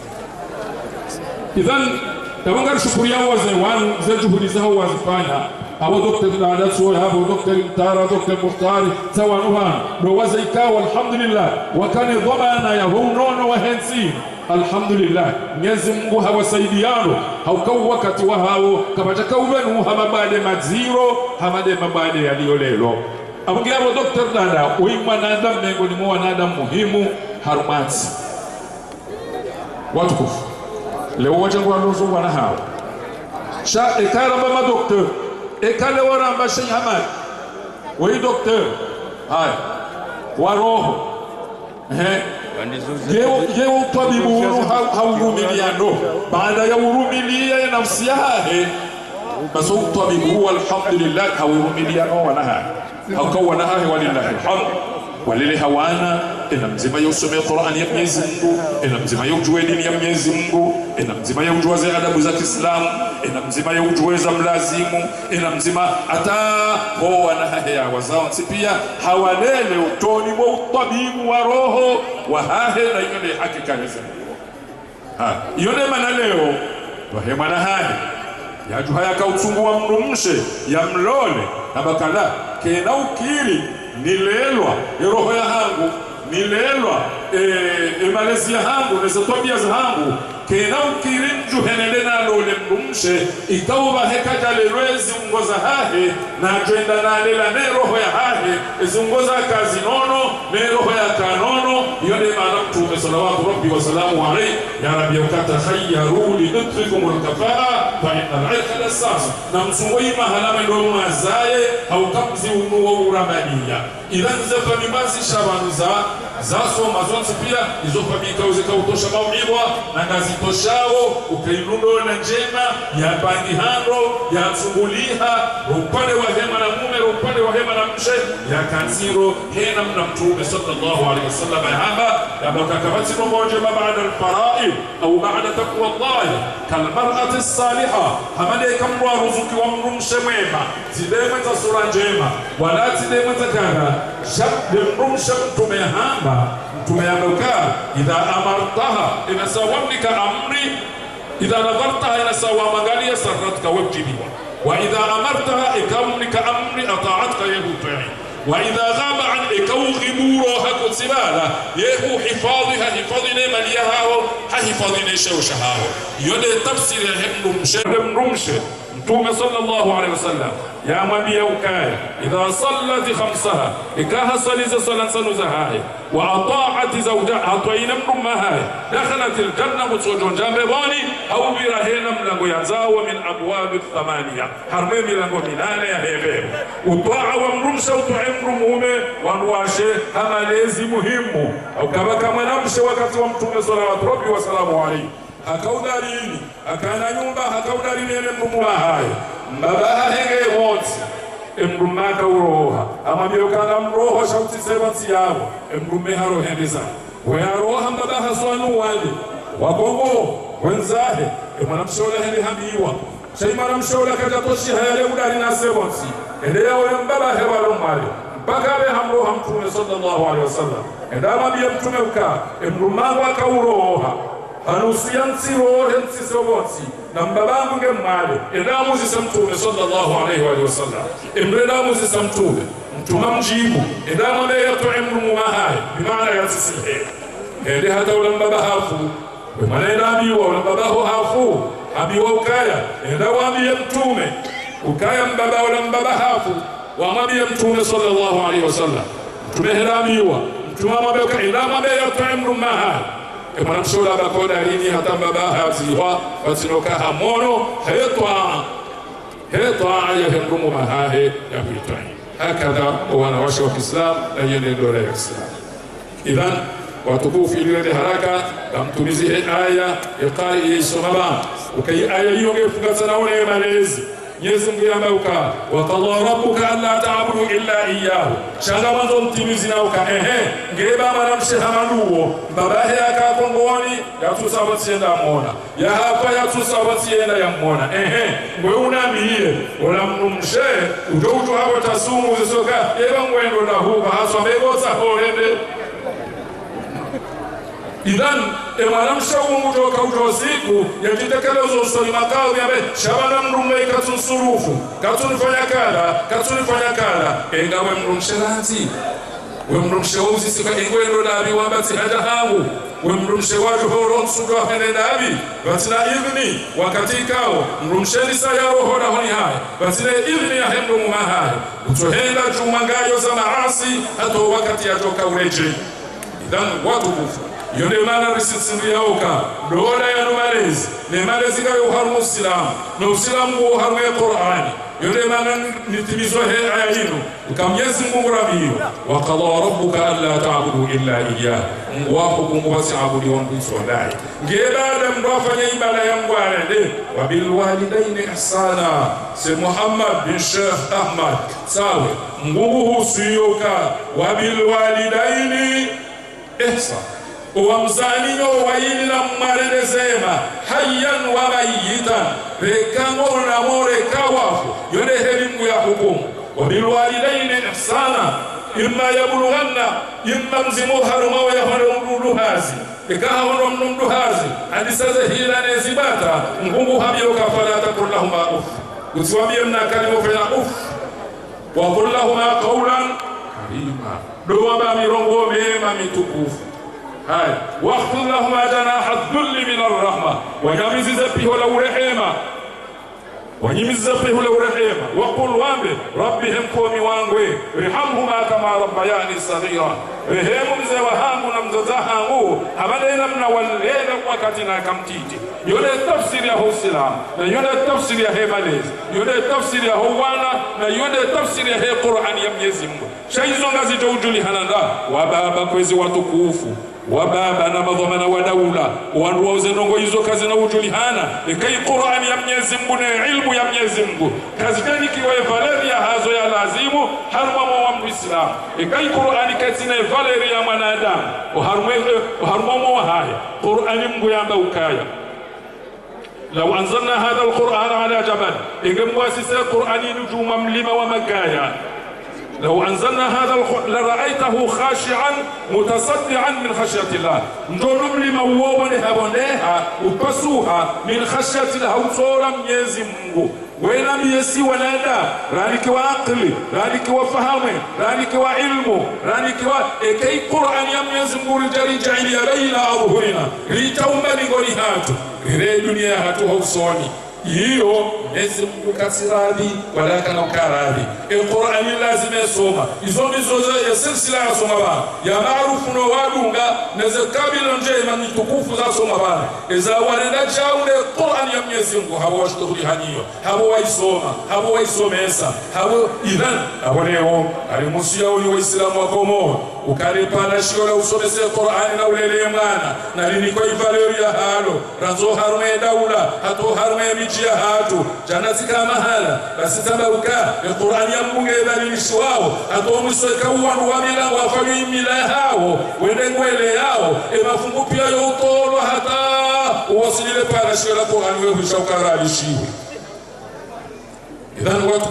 idhan tawanga shukuri yao wazee wanu za juhudi zao wazifanya abo Dr. Dada Soya abo Dr. Mtara Dr. Muftari sawanuha ndo waza ikawa alhamdulillah wakane dhamana ya hunono wa hensi alhamdulillah Mwenyezi Mungu hawasaidiano haukau wakati wa hao kabachaka ubenu hamabade maziro hamade mabade yaliyolelo abungia abo Dr. Dada uimwanadamu miongoni mwa wanadamu muhimu harumati watukufu leo wachangu wanuzu wana hao sha ekaramba madoktor ekale waramba Sheikh Hamad wei doktor haya wa roho yeo tabibu haurumiliano baada ya urumilia nafsi yake basi tabibu alhamdulillah haurumiliano wanaha haukawana walillahi alhamd walile hawana ina mzima yusome Qur'an ya Mwenyezi Mungu ina mzima yujue dini ya Mwenyezi Mungu ina mzima yujue za adabu za Kiislamu ina mzima yujue za mlazimu ina mzima hata ho wana haya wazao pia hawalele utoni wa utabibu wa roho wa hahe na ile hakika hizo yone maana leo wahema na haya yaju haya kautungua mrumshe ya mlole na bakala kena ukiri nilelwa roho ya hangu nilelwa malezi ya hangu na tabia za hangu kena ukirinju henende na lole mrumshe ikauba hekaja lelwezi ungoza hahe na jenda na lela ne roho ya hahe izungoza kazi nono ne roho ya kanono yone maana mtume salawatu rabbi wa salamu alayhi ya rabbi ukata khayyaru li nutfikum al-kafaa fa inna al-'ilma al-asas na msungoi mahalama ndo mazaye au kamzi unuo uramania idan zefa mimazi shabanuza zaso mazonsi pia izo famika uzeka utosha maumiwa na ngazi toshao ukairundo na njema ya bandihando ya tsunguliha upande wa hema na mume upande wa hema na mshe ya kanziro hena mna mtume sallallahu alaihi wasallam haba ya bakakabati mmoja baada al-fara'id au baada taqwa Allah kalmar'ati as-salihah hamade kamwa ruzuki wa mrumshe mwema zidema za sura njema wala zidema za kana shabde mrumshe mtume hamba tumeamka idha amartaha inasawamnika amri idha nadhartaha inasawamangalia saratka wajibwa wa idha amartaha ikamnika amri ata'atka yahutai wa idha ghaba an ikawghiburu hakusibala yehu hifadhiha hifadhine maliyaho hifadhine shawshaho yode tafsiri ya mrumshe mtume sallallahu alaihi wasallam ya mwambia ukaya idha sallat khamsaha ikaha saliza salan sanuzaha wa ata'at zawjaha atayna mrumaha dakhalat aljanna mutsojon jambe bani au birahena mlango ya zao min abwab thamania harme milango minane ya hebe utaa wa mrumsha utu'imru mume wanwashe amalezi muhimu au kabaka mwanamshe wakati wa mtume sallallahu alaihi wasallam alayhi akaudarini akana nyumba akaudarini ene mrumwa hayo mbabaha henge wonsi emrumaka uroha amambia ukanga mroho shauti sebansi yao emrume haro hendeza wearoha mbabaha swanu wali wagongo wenzahe mwanamshola hende hambiwa shaimara mshola kajatoshi hayale udari na sebansi ende yao mbabaha walomali mpaka abe hamroha mtume sallallahu alaihi wasallam enda amambia mtume uka emrumaka uroha hanusia nsiro hensisobotsi na mbabangu ngemale edamu zisamtume sallallahu alaihi wa sallam emredamu zisamtume mtuma mjibu edamu ameyato emru mumahaye bimaana yatsisihe ende hata ulambaba hafu wemanaenda abiwa ulambabaho hafu abiwa ukaya enda wambie mtume ukaya mbaba ulambaba hafu wamwambie mtume sallallahu alaihi wa sallam mtume hera abiwa mtume amabeka edamu ameyato emru mumahaye emana mshola bakoda lini hata mbaba haziwa watinoka hamono hetwa ayahemru mumahaye ya kuitani hakadha wanawasha wa Kiislamu na yende dola ya Kiislamu. Idhan watukufu ile haraka kamtumizie aya iqai isomaba ukai aya hiyo ngefunga sana wale malezi Mwenyezi Mungu yambauka wa qala rabbuka alla ta'budu illa iyyahu shanga mwanzo mtimizi na uka ngeba mana mshehamaluo babahe akakongoni yatusabatienda muona ya hapa yatusabatienda yamuona ngwe unamiye olamnumshe udoto hapo tasumu zisoka eba ngwendo na huko haswa begosa horende. Idhan emanamsha umutoka utosiku yajitekelezo usoni makao yabe shabana mrume katunsurufu katunifanya kala engawe mrumshelanzi we mrumshe wauzi sika ingwendo dabi wambati haja hangu we mrumshe waju horon sudwa hene dabi batina idhni wakati kao mrumsheni sayaro hona honi haya batina idhni ya hendo mumahaya utohenda jumangayo za maasi hato wakati ya joka ureje. Idhan watu kufu yonde mana risitsindu yauka dola ya numalezi ne malezi ga yoharmu islam no islam go harmu Qur'ani yonde mana nitimizo he aya hino ukamyezi Mungu rabiyo wa qala rabbuka alla ta'budu illa iyyah wa hukumu basi'abudi wa biswadai ngedada mdafanya ibada yangu alende wa bil walidaini ihsana se Muhammad bin Sheikh Ahmad sawa Mungu husiyoka wa bil walidaini ihsana uwamzaliyo wayili na mmarendezema hayyan wa mayitan rekango na more kawafu yone helimu ya hukumu wa bilwalidaini ihsana imma yablughanna imma mzimu haruma wa yahrumuduhazi ikaha hono mnumduhazi hadisaze hila nezibata ngungu habiyo kafala takullahuma uf usiwambie mna kalimo fena uf wa kullahuma qawlan karima doa ba mirongo mema mitukufu هاي واخفض لهما جناح الذل من الرحمة ونمز زبه ولو رحمة ونمز زبه ولو رحمة وقل وانبه ربهم كومي وانغوي رحمهما كما ربياني صغيرا رحمهم زوهانgu na mzazahangu habalena mna walena wakati na kamtiti yole tafsiri ya Uislamu na yole tafsiri ya malezi yole tafsiri ya wana na yole tafsiri ya Qur'ani ya Mwenyezi Mungu shaizo ngazi tujuli hananda wa baba kwezi watukufu wa baba na madhamana wa daula wandu wazenongo hizo kazi na ujulihana ikai Qur'ani ya Mwenyezi Mungu na ilmu ya Mwenyezi Mungu kazi gani kiwa valeri ya hazo ya lazimu harma wa Muislamu ikai Qur'ani katina valeri ya mwanadamu harma wa haya Qur'ani Mungu yamba ukaya لو أنزلنا هذا القرآن على جبل إذا مؤسس القرآن نجوم ملما ومكايا لو أنزلنا هذا لرأيته خاشعا متصدعا من خشية الله نجوم لما ووبنها ونها وبسوها من خشية الله وصورا يزمه وين يسي ونادا رانك وعقل رانك وفهم رانك وعلم رانك كي قرآن يزمه الجري جعل يبين أظهرنا لتومني قريهات غير دنيا هاتوها وصوني hiyo Mwenyezi Mungu kasiradi wala kana ukaradi Qur'ani lazima yasoma hizo ya silsila ya soma bana ya maarufu no wadunga neze kabila njema ni tukufu za soma bana eza wanenda chaule Qur'ani ya Mwenyezi Mungu hapo washtuhuli haniyo hapo waisoma hapo waisomesa hapo idhan hapo leo alimusia uli waislamu wa Komoro ukaripana shiola usomese Qur'ani na ulele mwana na lini kwa ivaleri ya halo ranzo harume daula hato harume ya hatu janazika mahala basi tabaruka Qur'ani ya Mungu idhalilishwa wao atomseka uwandu wa mila wafanye mila hao wende ngwele yao mafungu pia yotolo hata uwasilile para shira Qur'ani wewe ushakaralishiwe idhan watu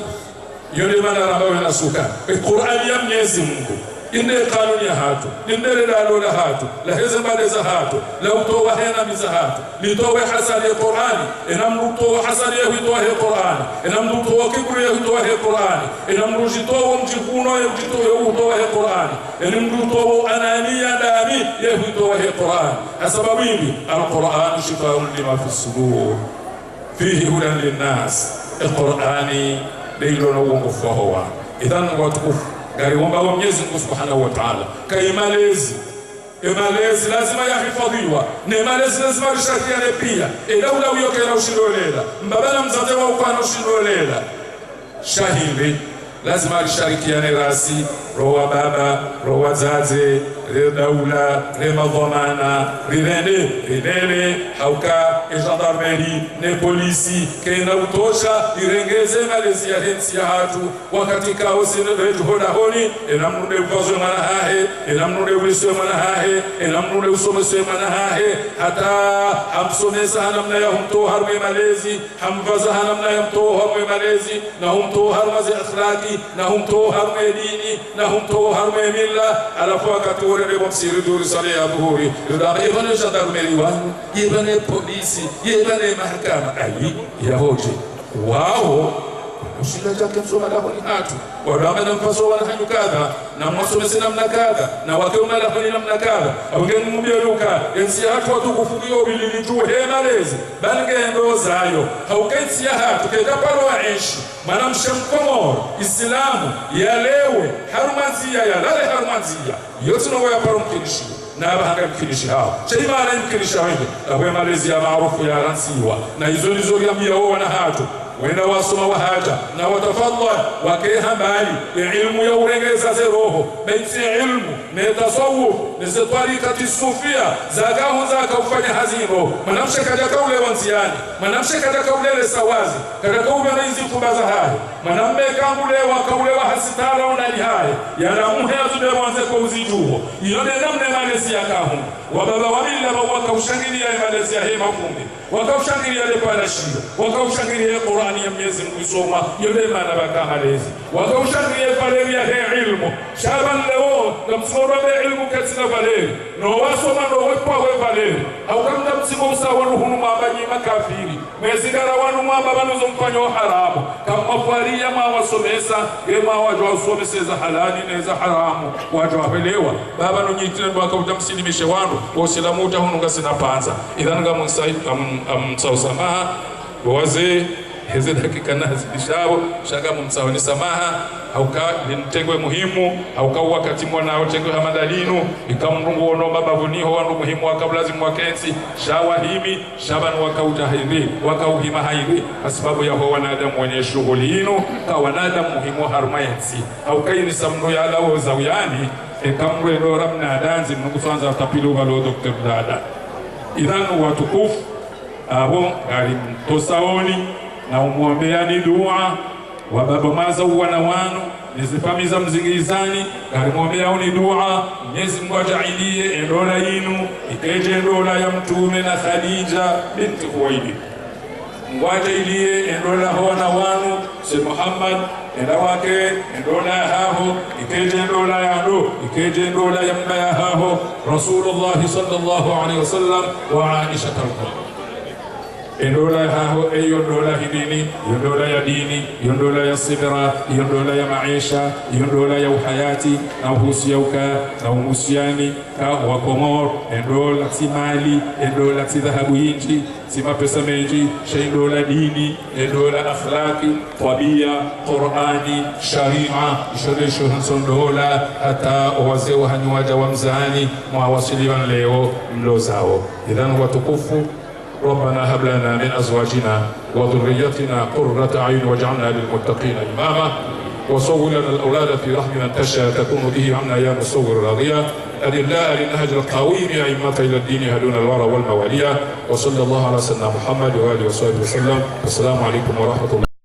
yone maana ambayo inasuka Qur'ani ya Mwenyezi Mungu inde kanuni ya hatu indele la lola hatu la heze mbadeza hatu la utowa hena miza hatu litowe hasari ya Qur'ani inamrutowa hasari ya huitowa he Qur'ani inamrutowa kiburi ya huitowa he Qur'ani inamrujitowa mjivuno ya huitowa he Qur'ani inamrutowa anania dami ya huitowa he Qur'ani sababu hivi al-Qur'an shifaa'un lima fi as-sudur fihi hudan lin-nas al-Qur'ani dilo na uongofu wa idhan watukufu gari wamba wa Mwenyezi Mungu Subhanahu wa Ta'ala kaimalezi malezi lazima yahifadhiwa na malezi lazima lishirikiane pia daula uyoke na ushindolela mbabala mzazi wa ukwana ushindolela shahidi lazima lishirikiane rasi roho baba roho zaze daula madhamana rilele hauka gendarmerie ne polisi kena utosha irengeze malezi ya hensi ya hatu wakati kao sinehoda honi enamnude uvazo mwana hahe enamnude uliswe mwana hahe enamnude usomeswe mwana hahe hata hamsomesa namna ya humto harme malezi hamvaza namna ya humto harme malezi na humto harme akhlaqi na humto harme dini na humto harme milla alafu wakati rebo msiri duri sale ya buhuri yudama ibane gendarmerie wanu ibane polisi ibane mahakama ayi ya hoje wao usila jake msoma la ni hatu wadama na mfaso wala hanyu kadha na mwasomesi namna kadha na wakeuma la hani namna kadha awengeni mumbia luka ensi hatu watu kufugio bililitu malezi bange ndo zayo haukensi ya hatu keda palo aishi mana mshamkomoro islamu yalewe harumanzia ya lale harumanzia yote no ya paro mkinishi na abahanga mkinishi hao chema ala mkinishi wengi abwe malezi ya maarufu ya ransiwa na hizo nizo ya wana hatu wenda wasoma wahaja na watafadhal wakeha mbali ilmu ya urengeza roho baiti ilmu na tasawuf na tariqati sufia zakahu zakafanya hazino manamsha kaja kaule wanziani manamsha kaja kaule sawazi kaja kaule na hizi kubaza hai manamme kangule wakaule wa hasitara unali hai yana muhezu de wanze kwa uzijuo yone namne malezi yakahu wababa wamila wakaushangilia malezi ya hema kumbi wakaushangilia ile pala shida wakaushangilia Qur'ani ya Mwenyezi Mungu isoma yule maana baka malezi wakaushangilia pale ya ilmu shaban leo na msoro ya ilmu katika pale no wasoma no wepa we pale au kama msimo msawa ruhunu mabanyi makafiri mwezi garawanu mamba banuzo mfanyo haramu kama faria ma wasomesa ema wajwa usomeseza halali na za haramu wajwa wapelewa baba no nyitire ndo akautamsilimishe wanu wasilamu utahunga sina panza idhan ngamu said samaha wazee hizi dakika na zidishao shaka mumsawani samaha hauka nitengwe muhimu hauka wakati mwanao tengwe hamadalinu ikamrungu ono babavuniho wandu muhimu wakablazimu wakensi shawahimi shaban wakautahiri wakauhima hairi kwa sababu ya ho wanadamu wenye shughuli ino ka wanadamu muhimu harumayensi hauka ini samno ya lao zawiyani ikamwe ndo ramna danzi mnukusanza tapilu walo Dr. Dada idhanu watukufu abo gari tosaoni na umuombeani dua wababa maza wana wanu nizifamiza mzingizani gari muombeani dua Mwenyezi Mungu ajailie endola yinu ikeje endola ya mtume na Khadija binti Khuwailid ngwajailie endola wana wanu si Muhammad enda wake endola haho ikeje endola ya ndo ikeje endola ya mbaya haho Rasulullah sallallahu alaihi wasallam wa Aisha radhiyallahu endola haho eyo dola hidini yondola ya dini yondola ya sidra yondola ya maisha yondola ya uhayati na uhusiauka na umusiani ka wakomor endola timali endola tidhahabu inji sima pesa menji shaydola dini endola akhlaqi tabia Qur'ani sharia ishoresho hansondola hata wazee wa hanywaja wa mzani mwawasiliwan leo mlozao idhan watukufu ربنا هب لنا من أزواجنا وذريتنا قرة أعين واجعلنا للمتقين إماما وصور لنا الأولاد في رحم من تشاء تكون به عنا يا مصور راضيا أدل الله للنهج القويم أئمة إلى الدين هدون الورى والموالية وصلى الله على سيدنا محمد وآله وصحبه وسلم. السلام عليكم ورحمة الله.